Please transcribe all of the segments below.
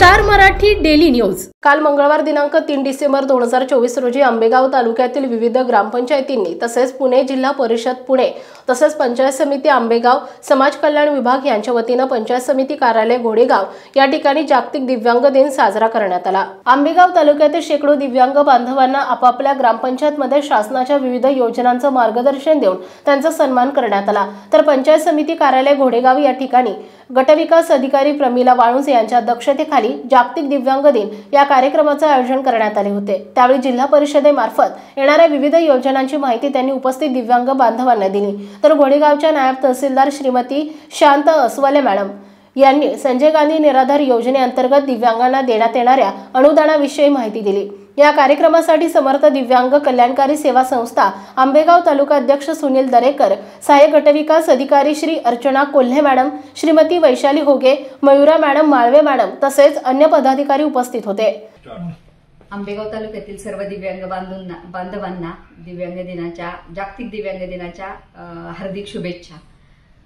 Star Marathi daily news. काल मंगळवार दिनांक 3 डिसेंबर 2024 रोजी आंबेगाव तालुक्यातील विविध ग्रामपंचायतींनी तसेच पुणे जिल्हा परिषद पुणे तसेच पंचायत समिती आंबेगाव समाज कल्याण विभाग यांच्या वतीने पंचायत समिती कार्यालय घोडेगाव या ठिकाणी जागतिक दिव्यांग दिन साजरा करण्यात आला। आंबेगाव तालुक्यातील शेकडो दिव्यांग बांधवांना आपापल्या ग्रामपंचायतमध्ये शासनाच्या विविध योजनांचे मार्गदर्शन देऊन त्यांचा सन्मान करण्यात आला। तर पंचायत समिती कार्यालय घोडेगाव या ठिकाणी गटविकास अधिकारी प्रमिला वाळुंज यांच्या अध्यक्षतेखाली जागतिक दिव्यांग दिन या कार्यक्रमाचे आयोजन करण्यात आले होते। त्यावेळी जिल्हा परिषदेमार्फत येणाऱ्या विविध योजनांची माहिती त्यांनी उपस्थित दिव्यांग बांधवांना दिली। तर घोडेगावच्या नायब तहसीलदार श्रीमती शांत अस्वले मॅडम यांनी संजय गांधी निराधार योजनेअंतर्गत दिव्यांगांना देण्यात येणाऱ्या अनुदानाविषयी माहिती दिली। या कार्यक्रमासाठी समर्थ दिव्यांग कल्याणकारी सेवा संस्था आंबेगाव तालुका अध्यक्ष सुनील दरेकर, सहाय्यक गटविकास अधिकारी श्री अर्चना कोल्हे मॅडम, श्रीमती वैशाली होगे, मयुरा मॅडम, माळवे मॅडम तसेच अन्य पदाधिकारी उपस्थित होते। आंबेगाव तालुक्यातील सर्व दिव्यांग बांधवांना जागतिक दिव्यांग दिनाच्या हार्दिक शुभेच्छा।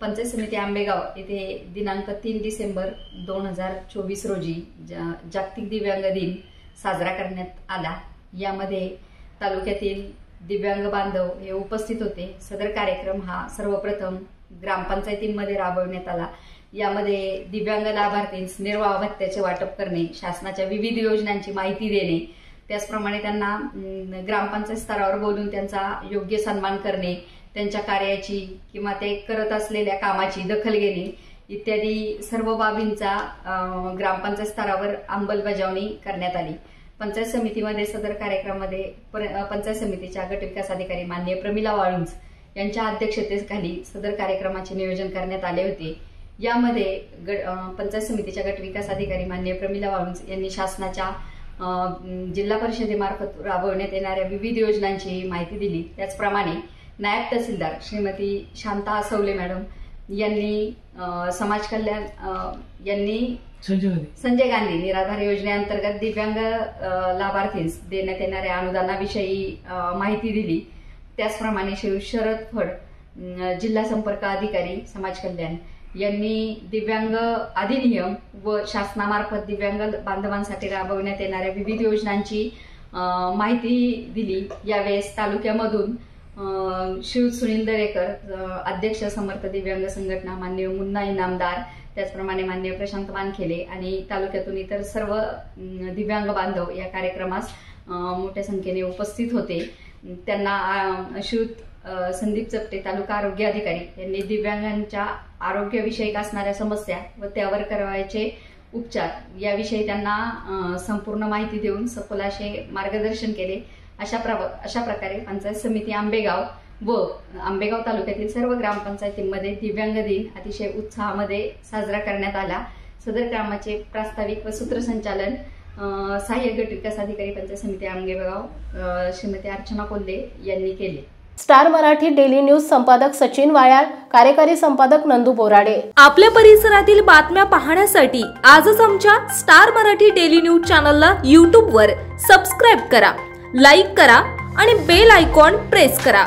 पंचायत समिती आंबेगाव येथे दिनांक 3 डिसेंबर 2024 रोजी जागतिक दिव्यांग दिन साजरा करण्यात आला। यामध्ये तालुक्यातील दिव्यांग बांधव हे उपस्थित होते। सदर कार्यक्रम हा सर्वप्रथम ग्रामपंचायतींमध्ये राबवण्यात आला। यामध्ये दिव्यांग लाभार्थींस निर्वाह भत्त्याचे वाटप करणे, शासनाच्या विविध योजनांची माहिती देणे, त्याचप्रमाणे त्यांना ग्रामपंचायत स्तरावर बोलून त्यांचा योग्य सन्मान करणे, त्यांच्या कार्याची किंवा ते करत असलेल्या कामाची दखल घेणे इत्यादी सर्व बाबींचा ग्रामपंचायत स्तरावर अंमलबजावणी करण्यात आली। पंचायत समितीमध्ये सदर कार्यक्रमामध्ये पंचायत समितीच्या गटविकास अधिकारी माननीय प्रमिला वाळुंज यांच्या अध्यक्षतेखाली सदर कार्यक्रमाचे नियोजन करण्यात आले होते। यामध्ये पंचायत समितीच्या गटविकास अधिकारी माननीय प्रमिला वाळुंज यांनी शासनाच्या जिल्हा परिषदेमार्फत राबवण्यात येणाऱ्या विविध योजनांची माहिती दिली। त्याचप्रमाणे नायब तहसीलदार श्रीमती शांता असवले मॅडम यांनी समाज कल्याण यांनी संजय गांधी निराधार योजनेअंतर्गत दिव्यांग लाभार्थींस देण्यात येणाऱ्या अनुदानाविषयी माहिती दिली। त्याचप्रमाणे श्री शरद फड जिल्हा संपर्क अधिकारी समाज कल्याण यांनी दिव्यांग अधिनियम व शासनामार्फत दिव्यांग बांधवांसाठी राबवण्यात येणाऱ्या विविध योजनांची माहिती दिली। यावेळेस तालुक्यामधून श्री सुनील दरेकर अध्यक्ष समर्थ दिव्यांग संघटना, माननीय मुन्ना इनामदार, त्याचप्रमाणे माननीय प्रशांत वानखेले आणि तालुक्यातून इतर सर्व दिव्यांग बांधव या कार्यक्रमास मोठ्या संख्येने उपस्थित होते। त्यांना श्रीयुत संदीप चपटे तालुका आरोग्य अधिकारी यांनी दिव्यांगांच्या आरोग्यविषयक असणाऱ्या समस्या व त्यावर करायचे उपचार याविषयी त्यांना संपूर्ण माहिती देऊन सखोल असे मार्गदर्शन केले। अशा प्रकारे पंचायत समिती आंबेगाव व आंबेगाव तालुक्यातील सर्व ग्रामपंचायतींमध्ये दिव्यांग दिन अतिशय उत्साहामध्ये साजरा करण्यात आला। सदर कामाचे प्रास्ताविक व सूत्रसंचालन सहाय्यक गटविकास अधिकारी पंचायत समिती आंबेगाव श्रीमती अर्चना कोल्हे यांनी केले। स्टार मराठी डेली न्यूज संपादक सचिन वायाळ, कार्यकारी संपादक नंदू बोराडे। आपल्या परिसरातील बातम्या पाहण्यासाठी आजच आमच्या स्टार मराठी डेली न्यूज चॅनलला YouTube वर सबस्क्राइब करा, लाईक करा आणि बेल आयकॉन प्रेस करा।